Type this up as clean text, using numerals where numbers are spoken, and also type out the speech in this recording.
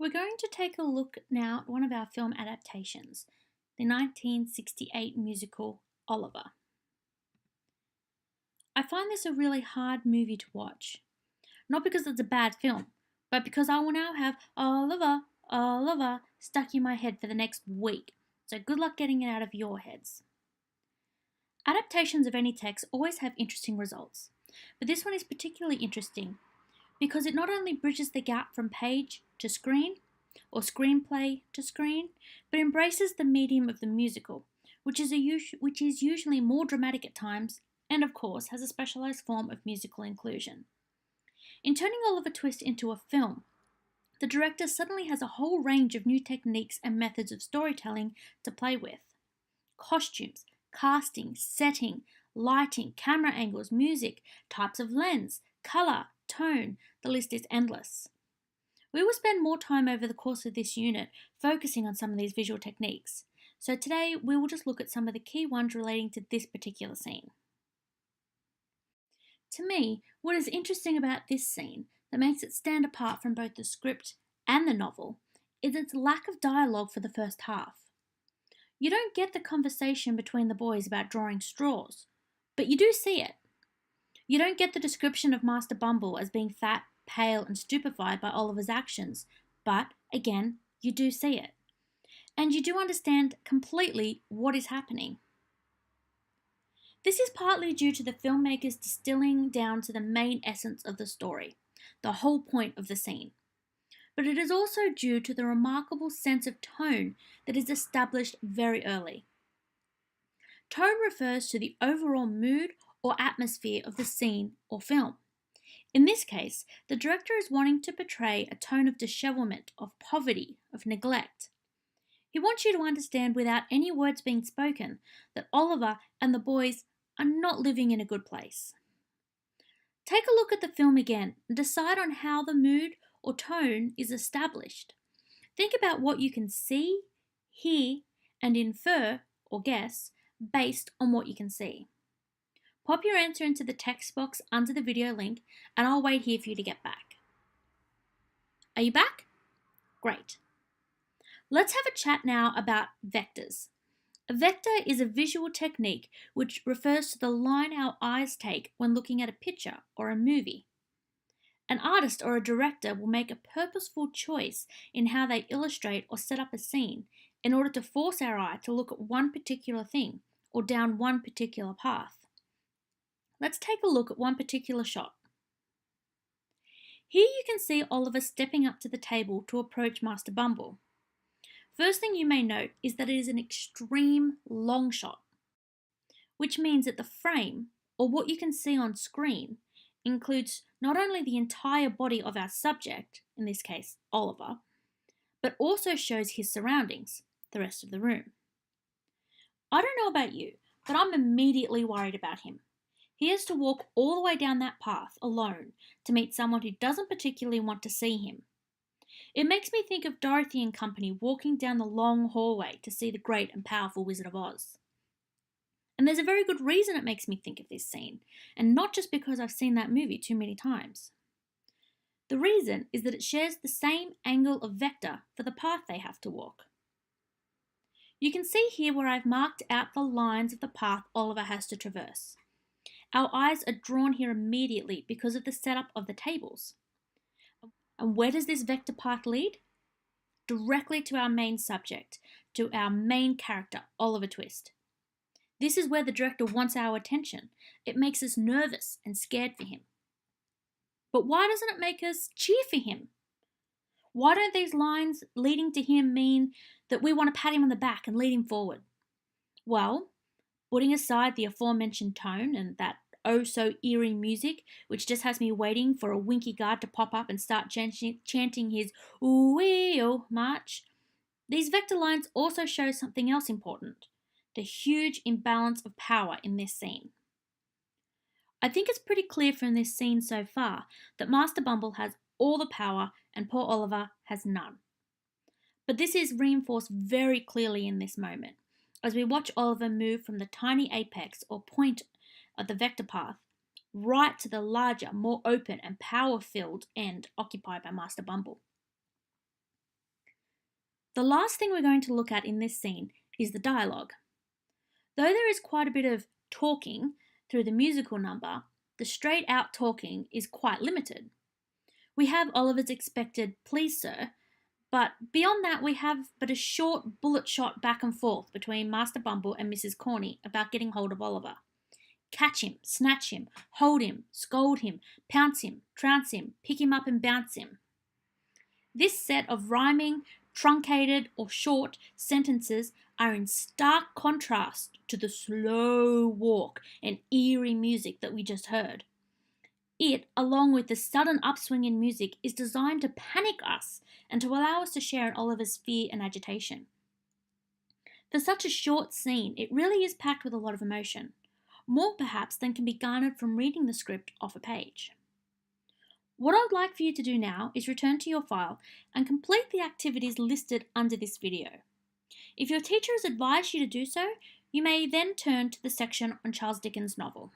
We're going to take a look now at one of our film adaptations, the 1968 musical Oliver. I find this a really hard movie to watch, not because it's a bad film, but because I will now have Oliver, Oliver stuck in my head for the next week, so good luck getting it out of your heads. Adaptations of any text always have interesting results, but this one is particularly interesting because it not only bridges the gap from page to screen or screenplay to screen, but embraces the medium of the musical, which is usually more dramatic at times and, of course, has a specialized form of musical inclusion. In turning Oliver Twist into a film, the director suddenly has a whole range of new techniques and methods of storytelling to play with. Costumes, casting, setting, lighting, camera angles, music, types of lens, colour, tone, the list is endless. We will spend more time over the course of this unit focusing on some of these visual techniques, so today we will just look at some of the key ones relating to this particular scene. To me, what is interesting about this scene that makes it stand apart from both the script and the novel is its lack of dialogue for the first half. You don't get the conversation between the boys about drawing straws, but you do see it. You don't get the description of Master Bumble as being fat, pale, and stupefied by Oliver's actions, but again, you do see it. And you do understand completely what is happening. This is partly due to the filmmakers distilling down to the main essence of the story, the whole point of the scene. But it is also due to the remarkable sense of tone that is established very early. Tone refers to the overall mood or atmosphere of the scene or film. In this case, the director is wanting to portray a tone of dishevelment, of poverty, of neglect. He wants you to understand without any words being spoken that Oliver and the boys are not living in a good place. Take a look at the film again and decide on how the mood or tone is established. Think about what you can see, hear, and infer or guess based on what you can see. Pop your answer into the text box under the video link and I'll wait here for you to get back. Are you back? Great. Let's have a chat now about vectors. A vector is a visual technique which refers to the line our eyes take when looking at a picture or a movie. An artist or a director will make a purposeful choice in how they illustrate or set up a scene in order to force our eye to look at one particular thing or down one particular path. Let's take a look at one particular shot. Here you can see Oliver stepping up to the table to approach Master Bumble. First thing you may note is that it is an extreme long shot, which means that the frame, or what you can see on screen, includes not only the entire body of our subject, in this case Oliver, but also shows his surroundings, the rest of the room. I don't know about you, but I'm immediately worried about him. He has to walk all the way down that path alone to meet someone who doesn't particularly want to see him. It makes me think of Dorothy and company walking down the long hallway to see the great and powerful Wizard of Oz. And there's a very good reason it makes me think of this scene, and not just because I've seen that movie too many times. The reason is that it shares the same angle of vector for the path they have to walk. You can see here where I've marked out the lines of the path Oliver has to traverse. Our eyes are drawn here immediately because of the setup of the tables. And where does this vector path lead? Directly to our main subject, to our main character, Oliver Twist. This is where the director wants our attention. It makes us nervous and scared for him. But why doesn't it make us cheer for him? Why don't these lines leading to him mean that we want to pat him on the back and lead him forward? Well, putting aside the aforementioned tone and that oh so eerie music, which just has me waiting for a winky guard to pop up and start chanting his ooh-wee-oh march, these vector lines also show something else important, the huge imbalance of power in this scene. I think it's pretty clear from this scene so far that Master Bumble has all the power and poor Oliver has none. But this is reinforced very clearly in this moment, as we watch Oliver move from the tiny apex or point of the vector path right to the larger, more open and power-filled end occupied by Master Bumble. The last thing we're going to look at in this scene is the dialogue. Though there is quite a bit of talking through the musical number, the straight out talking is quite limited. We have Oliver's expected "please sir," but beyond that we have but a short bullet shot back and forth between Master Bumble and Mrs. Corney about getting hold of Oliver. Catch him, snatch him, hold him, scold him, pounce him, trounce him, pick him up and bounce him. This set of rhyming, truncated or short sentences are in stark contrast to the slow walk and eerie music that we just heard. It, along with the sudden upswing in music, is designed to panic us and to allow us to share in Oliver's fear and agitation. For such a short scene, it really is packed with a lot of emotion, more perhaps than can be garnered from reading the script off a page. What I would like for you to do now is return to your file and complete the activities listed under this video. If your teacher has advised you to do so, you may then turn to the section on Charles Dickens' novel.